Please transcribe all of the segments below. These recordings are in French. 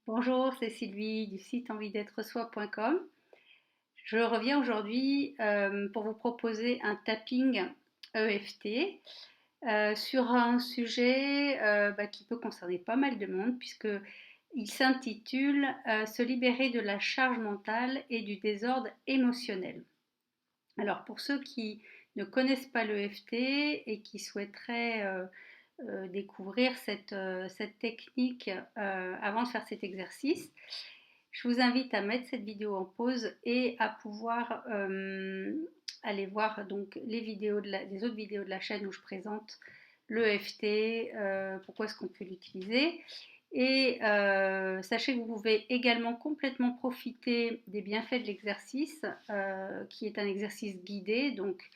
Bonjour, c'est Sylvie du site envie-d'être-soi.com. Je reviens aujourd'hui pour vous proposer un tapping EFT sur un sujet qui peut concerner pas mal de monde puisque il s'intitule Se libérer de la charge mentale et du désordre émotionnel. Alors pour ceux qui ne connaissent pas l'EFT et qui souhaiteraient découvrir cette technique avant de faire cet exercice, je vous invite à mettre cette vidéo en pause et à pouvoir aller voir donc les autres vidéos de la chaîne où je présente l'EFT, pourquoi est-ce qu'on peut l'utiliser. Et sachez que vous pouvez également complètement profiter des bienfaits de l'exercice, qui est un exercice guidé. Donc,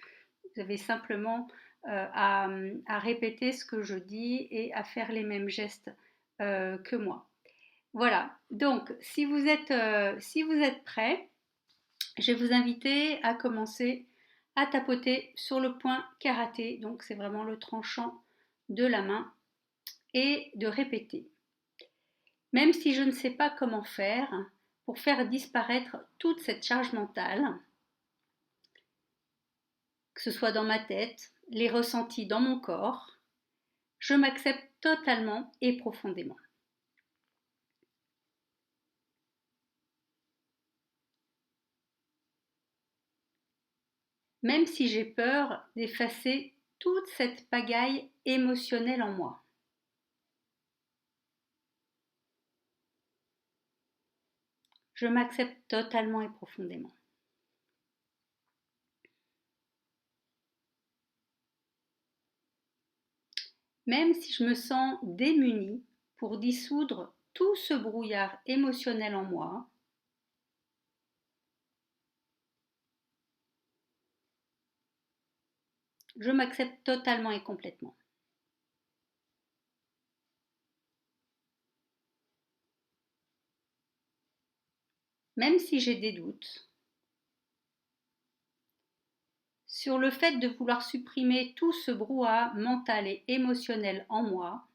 vous avez simplement à répéter ce que je dis et à faire les mêmes gestes que moi. Voilà, donc si vous êtes prêts, je vais vous inviter à commencer à tapoter sur le point karaté, donc c'est vraiment le tranchant de la main, et de répéter. Même si je ne sais pas comment faire pour faire disparaître toute cette charge mentale, que ce soit dans ma tête, les ressentis dans mon corps, je m'accepte totalement et profondément. Même si j'ai peur d'effacer toute cette pagaille émotionnelle en moi. Je m'accepte totalement et profondément. Même si je me sens démunie pour dissoudre tout ce brouillard émotionnel en moi, je m'accepte totalement et complètement. Même si j'ai des doutes sur le fait de vouloir supprimer tout ce brouhaha mental et émotionnel en moi,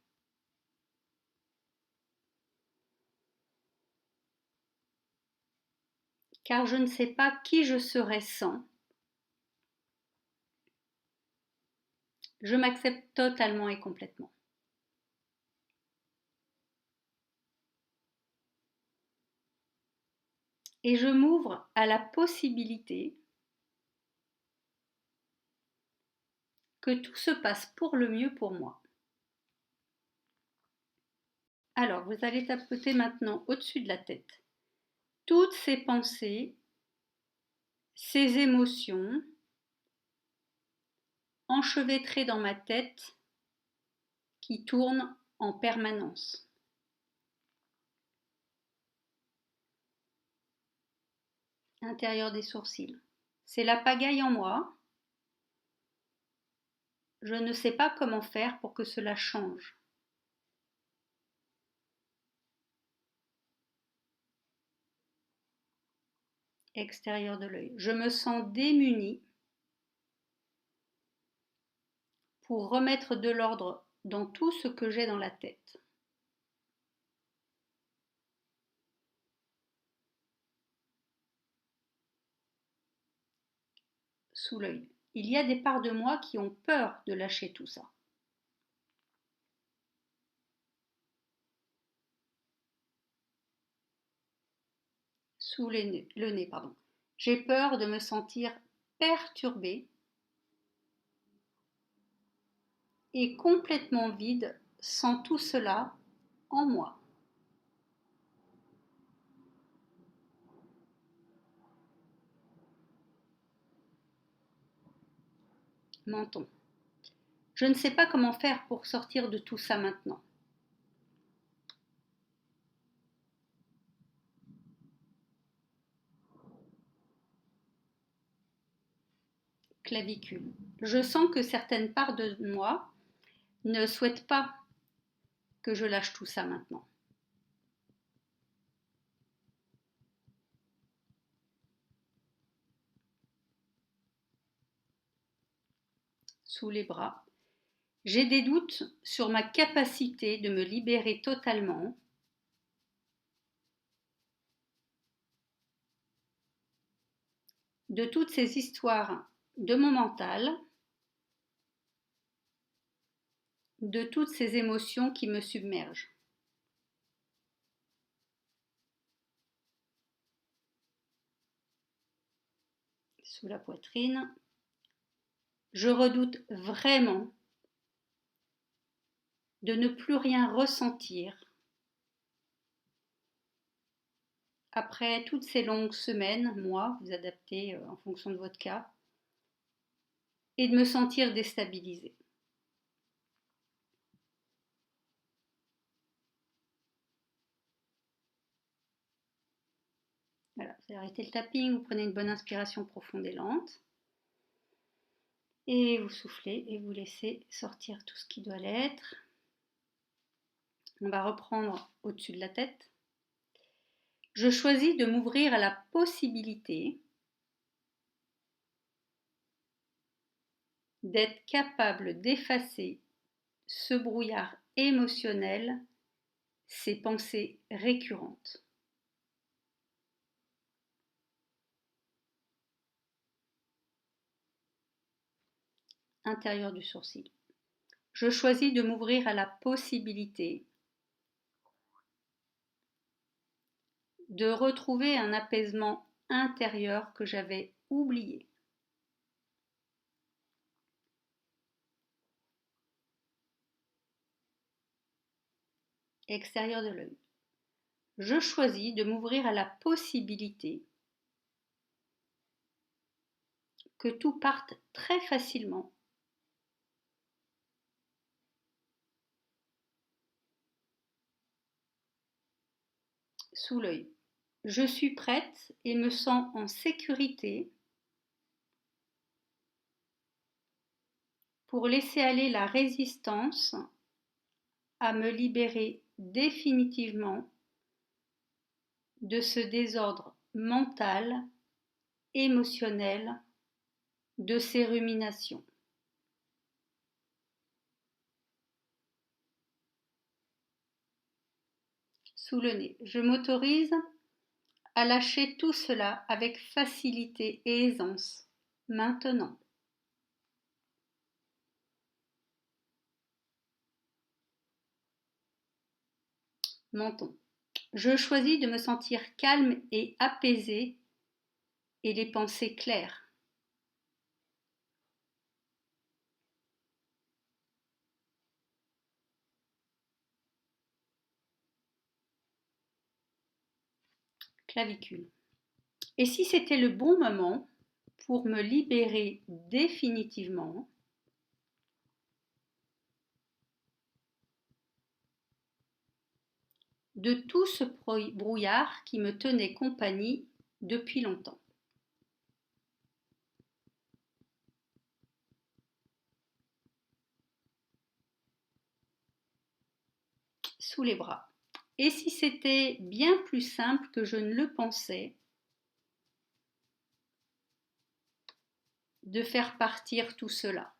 car je ne sais pas qui je serais sans, je m'accepte totalement et complètement. Et je m'ouvre à la possibilité que tout se passe pour le mieux pour moi. Alors, vous allez tapoter maintenant au-dessus de la tête toutes ces pensées, ces émotions enchevêtrées dans ma tête qui tournent en permanence. Intérieur des sourcils. C'est la pagaille en moi. Je ne sais pas comment faire pour que cela change. Extérieur de l'œil. Je me sens démunie pour remettre de l'ordre dans tout ce que j'ai dans la tête. Sous l'œil. Il y a des parts de moi qui ont peur de lâcher tout ça. Sous le nez, pardon. J'ai peur de me sentir perturbée et complètement vide sans tout cela en moi. Menton. Je ne sais pas comment faire pour sortir de tout ça maintenant. Clavicule. Je sens que certaines parts de moi ne souhaitent pas que je lâche tout ça maintenant. Sous les bras. J'ai des doutes sur ma capacité de me libérer totalement de toutes ces histoires de mon mental, de toutes ces émotions qui me submergent. Sous la poitrine. Je redoute vraiment de ne plus rien ressentir après toutes ces longues semaines, mois, vous adaptez en fonction de votre cas, et de me sentir déstabilisée. Voilà, vous arrêtez le tapping, vous prenez une bonne inspiration profonde et lente. Et vous soufflez et vous laissez sortir tout ce qui doit l'être. On va reprendre au-dessus de la tête. Je choisis de m'ouvrir à la possibilité d'être capable d'effacer ce brouillard émotionnel, ces pensées récurrentes. Intérieur du sourcil. Je choisis de m'ouvrir à la possibilité de retrouver un apaisement intérieur que j'avais oublié. Extérieur de l'œil. Je choisis de m'ouvrir à la possibilité que tout parte très facilement sous l'œil. Je suis prête et me sens en sécurité pour laisser aller la résistance à me libérer définitivement de ce désordre mental, émotionnel, de ces ruminations. Sous le nez, je m'autorise à lâcher tout cela avec facilité et aisance, maintenant. Menton. Je choisis de me sentir calme et apaisée et les pensées claires. Clavicule. Et si c'était le bon moment pour me libérer définitivement de tout ce brouillard qui me tenait compagnie depuis longtemps. Sous les bras. Et si c'était bien plus simple que je ne le pensais, de faire partir tout cela.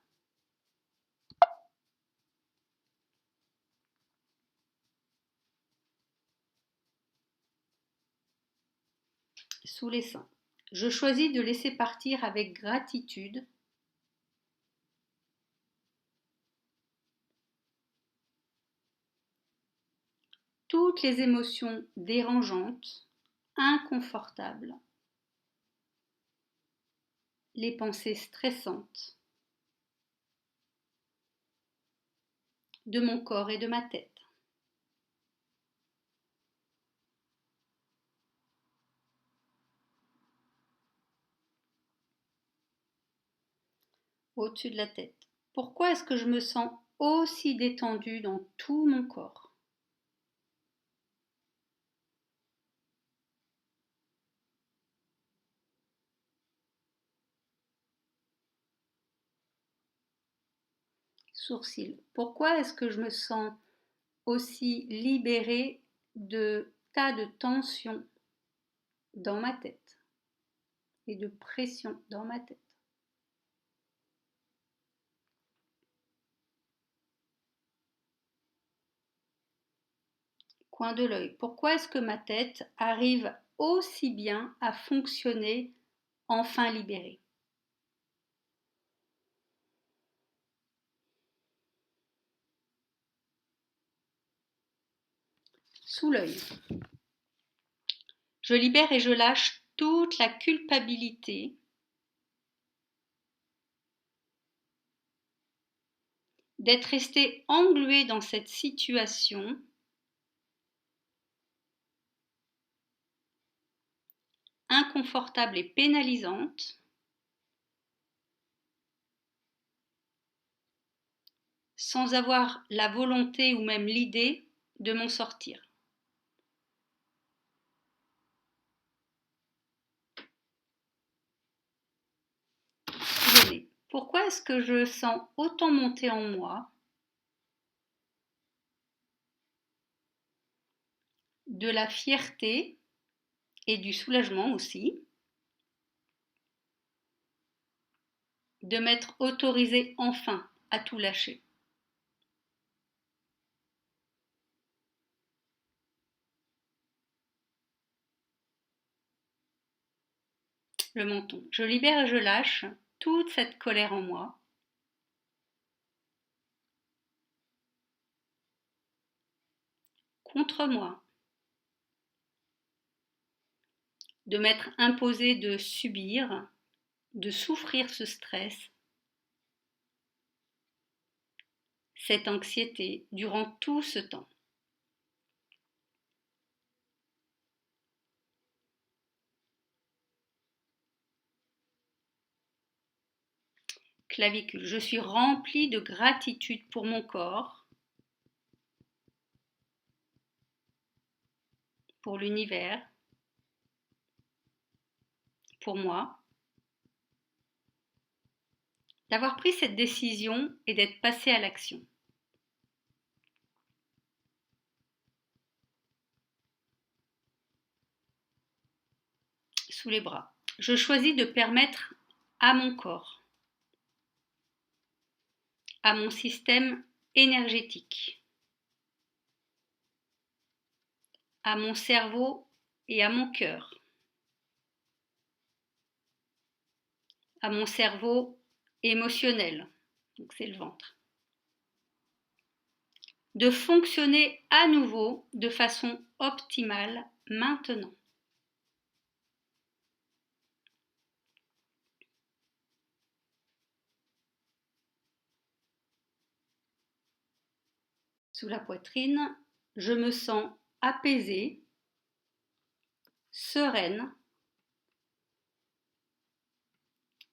Sous les seins. Je choisis de laisser partir avec gratitude toutes les émotions dérangeantes, inconfortables, les pensées stressantes de mon corps et de ma tête. Au-dessus de la tête. Pourquoi est-ce que je me sens aussi détendue dans tout mon corps? Sourcils. Pourquoi est-ce que je me sens aussi libérée de tas de tensions dans ma tête et de pression dans ma tête? Coin de l'œil. Pourquoi est-ce que ma tête arrive aussi bien à fonctionner enfin libéré. Sous l'œil. Je libère et je lâche toute la culpabilité d'être resté englué dans cette situation inconfortable et pénalisante sans avoir la volonté ou même l'idée de m'en sortir. Pourquoi est-ce que je sens autant monter en moi de la fierté et du soulagement aussi de m'être autorisé enfin à tout lâcher? Le menton. Je libère et je lâche toute cette colère en moi contre moi, de m'être imposé de subir, de souffrir ce stress, cette anxiété durant tout ce temps. Clavicule. Je suis remplie de gratitude pour mon corps, pour l'univers, pour moi, d'avoir pris cette décision et d'être passée à l'action. Sous les bras. Je choisis de permettre à mon corps, à mon système énergétique, à mon cerveau et à mon cœur, à mon cerveau émotionnel, donc c'est le ventre, de fonctionner à nouveau de façon optimale maintenant. Sous la poitrine, je me sens apaisée, sereine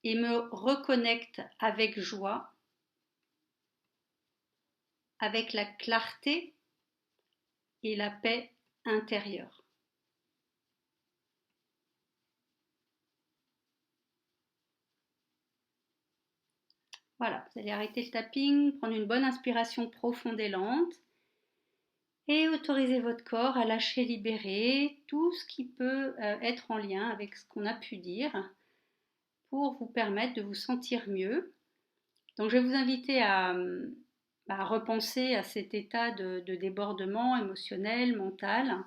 et me reconnecte avec joie, avec la clarté et la paix intérieure. Voilà, vous allez arrêter le tapping, prendre une bonne inspiration profonde et lente et autoriser votre corps à lâcher, libérer tout ce qui peut être en lien avec ce qu'on a pu dire pour vous permettre de vous sentir mieux. Donc je vais vous inviter à repenser à cet état de débordement émotionnel, mental,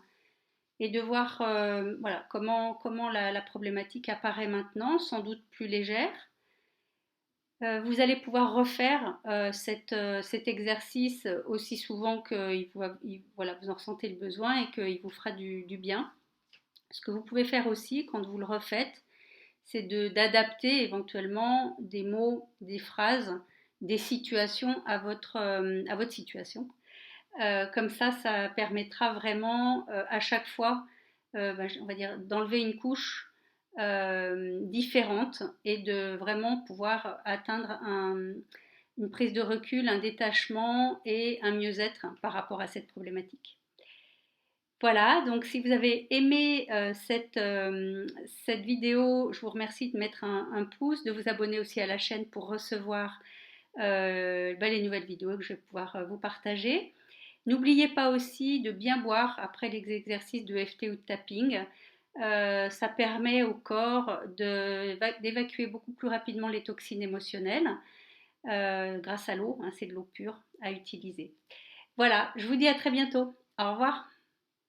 et de voir voilà, comment la problématique apparaît maintenant, sans doute plus légère. Vous allez pouvoir refaire cet exercice aussi souvent que voilà, vous en ressentez le besoin et qu'il vous fera du bien. Ce que vous pouvez faire aussi quand vous le refaites, c'est d'adapter éventuellement des mots, des phrases, des situations à votre situation. Comme ça permettra vraiment à chaque fois, on va dire, d'enlever une couche différente et de vraiment pouvoir atteindre une prise de recul, un détachement et un mieux-être par rapport à cette problématique. Voilà, donc si vous avez aimé cette vidéo, je vous remercie de mettre un pouce, de vous abonner aussi à la chaîne pour recevoir les nouvelles vidéos que je vais pouvoir vous partager. N'oubliez pas aussi de bien boire après les exercices de EFT ou de tapping. Ça permet au corps d'évacuer beaucoup plus rapidement les toxines émotionnelles grâce à l'eau, hein, c'est de l'eau pure à utiliser. Voilà, je vous dis à très bientôt. Au revoir.